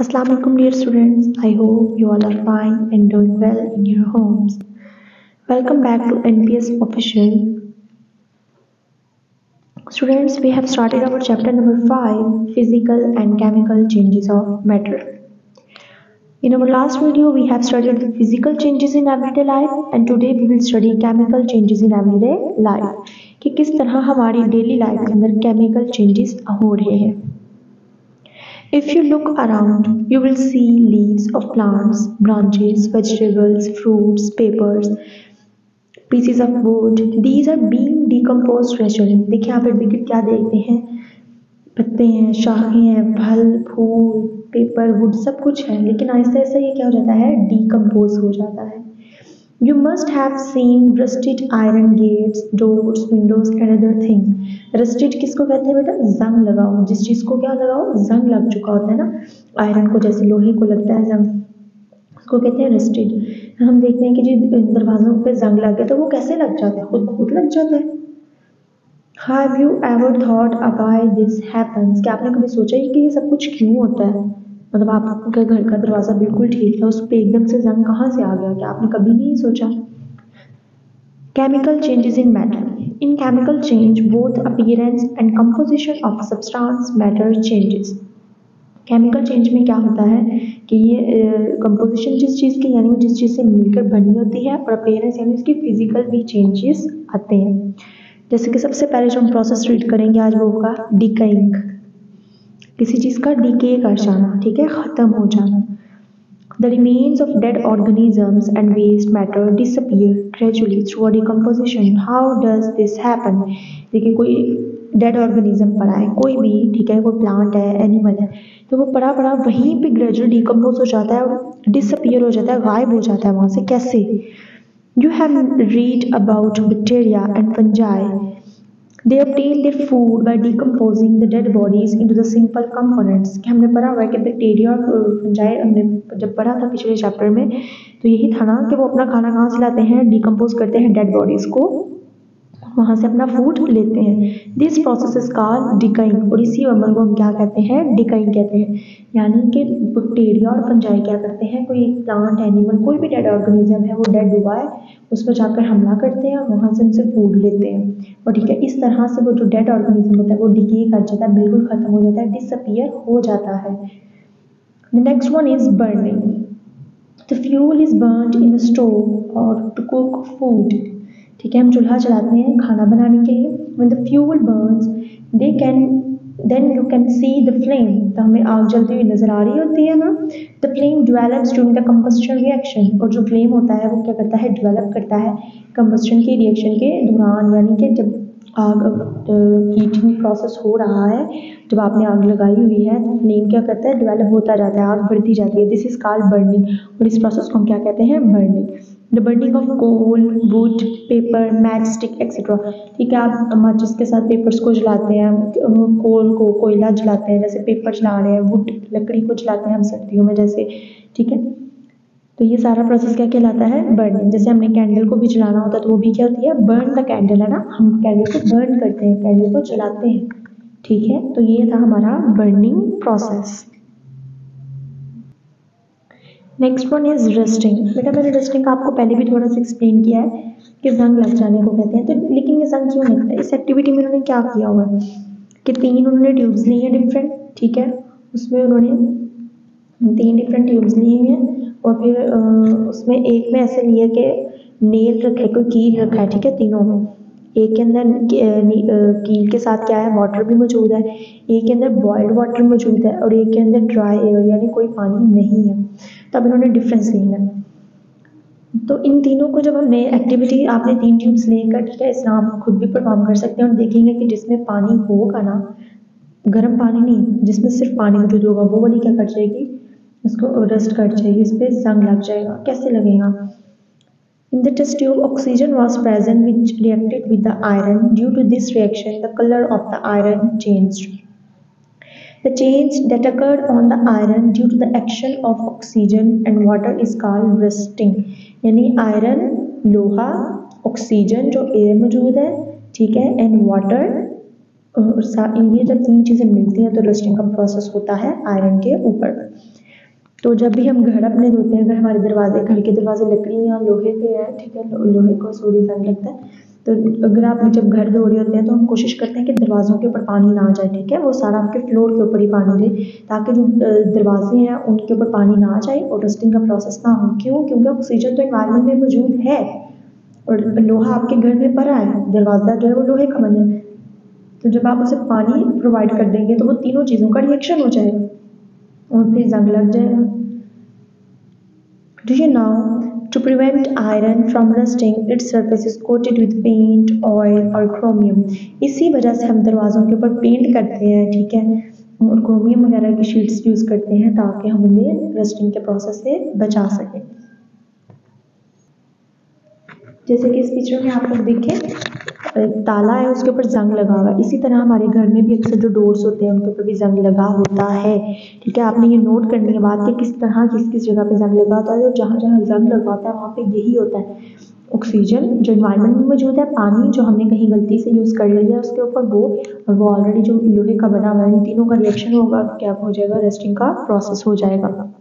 Assalamu alaikum dear students. I hope you all are fine and doing well in your homes. Welcome back to NPS Official. Students, we have started our chapter number 5, Physical and Chemical Changes of Matter. In our last video, we have studied the physical changes in everyday life and today we will study chemical changes in everyday life. कि किस तरह हमारी daily life के अंदर chemical changes हो रहे हैं. If you look around, you will see leaves of plants, branches, vegetables, fruits, papers, pieces of wood. These are being decomposed gradually. देखिए यहाँ पर देखिए क्या देखते हैं, पत्ते हैं, शाखें हैं, फल, फूल, पेपर, वुड सब कुछ है, लेकिन आहिस्ता आहिस्ता ये क्या हो जाता है, डिकम्पोज हो जाता है. You must have seen rusted iron gates, doors, windows and other things. Rusted किसको कहते हैं बेटा, जंग लगा हो, जिस चीज को क्या लगा हो, जंग लग चुका होता है ना, आयरन को जैसे लोहे को लगता है जंग, उसको कहते हैं रस्टेड. हम देखते हैं कि जो दरवाजों पे जंग लग गया तो वो कैसे लग जाता है, खुद खुद लग जाता है. Have you ever thought why this happens? क्या आपने कभी सोचा है कि ये सब कुछ क्यों होता है? मतलब आपके घर का दरवाजा बिल्कुल ठीक है, उस पर एकदम से जंग कहाँ से आ गया, क्या आपने कभी नहीं सोचा? Chemical changes in matter. In chemical change, both appearance and composition of substance matter changes. Chemical change में क्या होता है कि ये कंपोजिशन जिस चीज़ की यानी जिस चीज़ से मिलकर बनी होती है और अपीयरेंस यानी उसकी फिजिकल भी चेंजेस आते हैं. जैसे कि सबसे पहले जो हम प्रोसेस रीड करेंगे आज वो होगा डिकेइंग, किसी चीज़ का डिके कर जाना, ठीक है, ख़त्म हो जाना. The remains of dead organisms and waste matter disappear gradually through decomposition. How does this happen? देखिए कोई डेड ऑर्गेनिज्म पड़ा है, कोई भी, ठीक है, कोई प्लांट है, एनिमल है, तो वो पड़ा पड़ा वहीं पे ग्रेजुअल डिकम्पोज हो जाता है और डिसअपियर हो जाता है, गायब हो जाता है वहाँ से. कैसे? You have read about bacteria and fungi. They obtain their food by decomposing the dead bodies into the simple components. कि हमने पढ़ा हुआ है कि बैक्टीरिया और फंजाई, हमने जब पढ़ा था पिछले चैप्टर में, तो यही था ना कि वो अपना खाना कहाँ से लाते हैं, डिकम्पोज करते हैं डेड बॉडीज को, वहाँ से अपना फूड लेते हैं. This process is called decaying, और इसी अमल को हम क्या कहते हैं, डिकाइंग कहते हैं. यानी कि बैक्टीरिया और फंजाई क्या करते हैं, कोई प्लांट, एनिमल, कोई भी डेड ऑर्गेनिज्म है, वो डेड हुआ है, उस पर जाकर हमला करते हैं और वहाँ से उनसे फूड लेते हैं. और ठीक है, इस तरह से वो जो डेड ऑर्गेनिज्म होता है वो डिके कर जाता है, बिल्कुल ख़त्म हो जाता है, डिसअपियर हो जाता है. The next one is burning. The fuel is burned in stove और टू कुक फूड. ठीक है, हम चूल्हा चलाते हैं खाना बनाने के लिए. When the fuel burns, then you can see the flame. तो हमें आग जलती हुई नजर आ रही होती है ना. The flame develops during the combustion reaction. और जो फ्लेम होता है वो क्या करता है, डेवलप करता है कंबस्टन की रिएक्शन के दौरान, यानी कि जब आग हीटिंग प्रोसेस हो रहा है, जब आपने आग लगाई हुई है तो फ्लेम क्या करता है, डेवलप होता जाता है, आग बढ़ती जाती है. दिस इज कॉल्ड बर्निंग, और इस प्रोसेस को हम क्या कहते हैं, burning. The burning of coal, wood, paper, match stick etcetera. ठीक है, आप माचिस के साथ पेपर्स को जलाते हैं, कोल को, कोयला जलाते हैं, जैसे पेपर जला रहे हैं, वुड लकड़ी को जलाते हैं हम सर्दियों में जैसे, ठीक है. तो ये सारा प्रोसेस क्या कहलाता है, बर्निंग. जैसे हमने कैंडल को भी जलाना होता है तो वो भी क्या होती है, बर्न द कैंडल, है ना, हम कैंडल को बर्न करते हैं, कैंडल को जलाते हैं. ठीक है, तो ये था हमारा burning process. Next one is rusting. बेटा मैंने रस्टिंग का आपको पहले भी थोड़ा सा एक्सप्लेन किया है कि जंग लग जाने को कहते हैं. तो लेकिन ये जंग क्यों लगता है, इस एक्टिविटी में उन्होंने क्या किया हुआ है कि 3 उन्होंने ट्यूब्स ली हैं डिफरेंट, ठीक है, उसमें उन्होंने 3 डिफरेंट ट्यूब्स लिए हुए हैं और फिर उसमें एक में ऐसे लिया कि नेल रखे, कोई कील रखा है, ठीक है, तीनों में. एक के अंदर कील के साथ क्या है, वाटर भी मौजूद है, एक के अंदर बॉइल्ड वाटर मौजूद है और एक के अंदर ड्राई एयर यानी कोई पानी नहीं है. तब इन्होंने डिफरेंस देखना है. तो इन तीनों को जब हमने एक्टिविटी, आपने 3 ट्यूब्स लेकर, ठीक है, इस आप खुद भी परफॉर्म कर सकते हैं और देखेंगे कि जिसमें पानी होगा ना, गर्म पानी नहीं, जिसमें सिर्फ पानी मौजूद होगा, वो वाली क्या कर जाएगी, उसको रस्ट कर जाएगी, इस पर जंग लग जाएगा. कैसे लगेगा? In the test tube, oxygen was present which reacted with the iron. Due to this reaction, the color of the iron changed. The change that occurred on the iron due to the action of oxygen and water is called rusting. यानी iron, लोहा, oxygen जो air मौजूद है, ठीक है, and water, ये जब 3 चीज़ें मिलती हैं तो रस्टिंग का प्रोसेस होता है आयरन के ऊपर. तो जब भी हम घर अपने धोते हैं, अगर हमारे दरवाजे, घर के दरवाजे लकड़ी या लोहे के हैं, ठीक है, लोहे को सोडी जंग लगता है, तो अगर आप जब घर धो रहे होते हैं तो हम कोशिश करते हैं कि दरवाज़ों के ऊपर पानी ना जाए, ठीक है, वो सारा आपके फ्लोर के ऊपर ही पानी ले, ताकि जो दरवाजे हैं उनके ऊपर पानी ना जाए और रस्टिंग का प्रोसेस ना हो। क्यों? क्योंकि ऑक्सीजन तो एनवायरनमेंट में मौजूद है और लोहा आपके घर में पड़ा है, दरवाज़ा जो है वो लोहे का बना है। तो जब आप उसे पानी प्रोवाइड कर देंगे तो वो तीनों चीज़ों का रिएक्शन हो जाएगा और फिर जंग लग जाएगा। Do you know, to prevent iron from rusting, its surface is coated with paint, oil और chromium। इसी वजह से हम दरवाज़ों के ऊपर पेंट करते हैं, ठीक है, और क्रोमियम वगैरह की शीट्स यूज़ करते हैं ताकि हम उन्हें रस्टिंग के प्रोसेस से बचा सकें। जैसे कि इस पिक्चर में आप लोग देखें, ताला है, उसके ऊपर जंग लगा हुआ है। इसी तरह हमारे घर में भी अक्सर जो डोर्स होते हैं उनके ऊपर भी जंग लगा होता है, ठीक है। आपने ये नोट करनी है बात कि किस तरह किस किस जगह पे जंग लगा होता है, और जहाँ जहाँ जंग लगा होता है वहाँ पे यही होता है, ऑक्सीजन जो इन्वायरमेंट में मौजूद है, पानी जो हमने कहीं गलती से यूज़ कर लिया उसके ऊपर वो, और वो ऑलरेडी जो लोहे का बना हुआ है, इन तीनों का रिएक्शन होगा, क्या हो जाएगा, रस्टिंग का प्रोसेस हो जाएगा।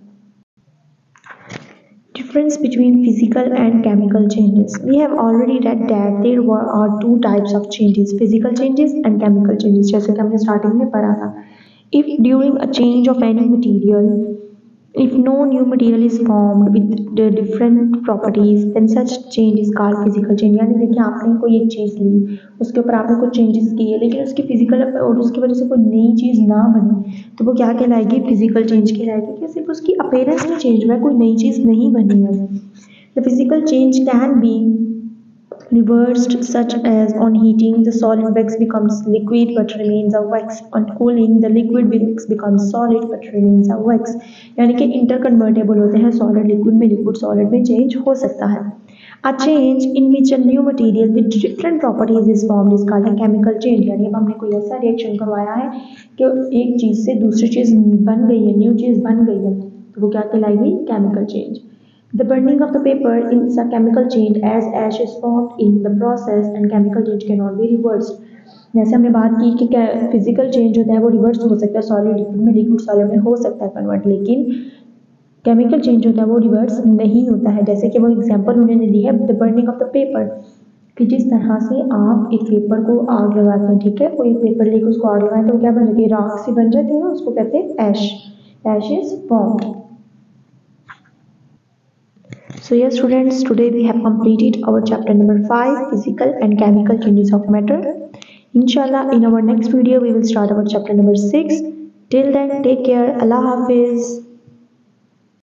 Difference between physical and chemical changes. We have already read that there are two types of changes, physical changes and chemical changes, जैसे कि हमने स्टार्टिंग में पढ़ा था। If during a change of any material, if no new material is formed with the different properties, then such change is called physical change। यानी देखिए, आपने कोई एक चीज़ ली, उसके ऊपर आपने कुछ चेंजेस किए, लेकिन उसकी फिजिकल और उसकी वजह से कोई नई चीज़ ना बनी, तो वो क्या कहलाएगी, फिजिकल चेंज कहलाएगी, कि सिर्फ उसकी अपीयरेंस में चेंज हुआ है, कोई नई चीज़ नहीं बनी है। The physical change can be reversed, such as on heating the solid wax becomes liquid but remains a wax, on cooling the liquid wax becomes solid but remains a wax। यानी कि interconvertible होते हैं, solid liquid में, liquid solid में change हो सकता है। A change in which a new material with different properties is formed is called a chemical change। यानी अब हमने कोई ऐसा रिएक्शन करवाया है कि एक चीज़ से दूसरी चीज़ बन गई है, न्यू चीज़ बन गई है, तो वो क्या कहलाएगी, chemical change. The burning of the paper is a chemical change as ash is formed in the process and chemical change cannot be reversed। जैसे हमने बात की कि फिजिकल चेंज होता है वो रिवर्स हो सकता है, सॉलिड लिक्विड में, लिक्विड सॉलिड में हो सकता है कन्वर्ट, लेकिन केमिकल चेंज होता है वो रिवर्स नहीं होता है। जैसे कि वो एग्जांपल उन्होंने दी है, the burning of the paper, कि जिस तरह से आप एक पेपर को आग लगाते हैं, ठीक है, कोई पेपर लेकर उसको आग लगाएं तो क्या बन जाती है, राख सी बन जाती है, उसको कहते हैं ash, ash is formed. So yes students, today we have completed our chapter number 5, physical and chemical changes of matter. Inshallah, in our next video we will start our chapter number 6. Till then, take care. Allah Hafiz.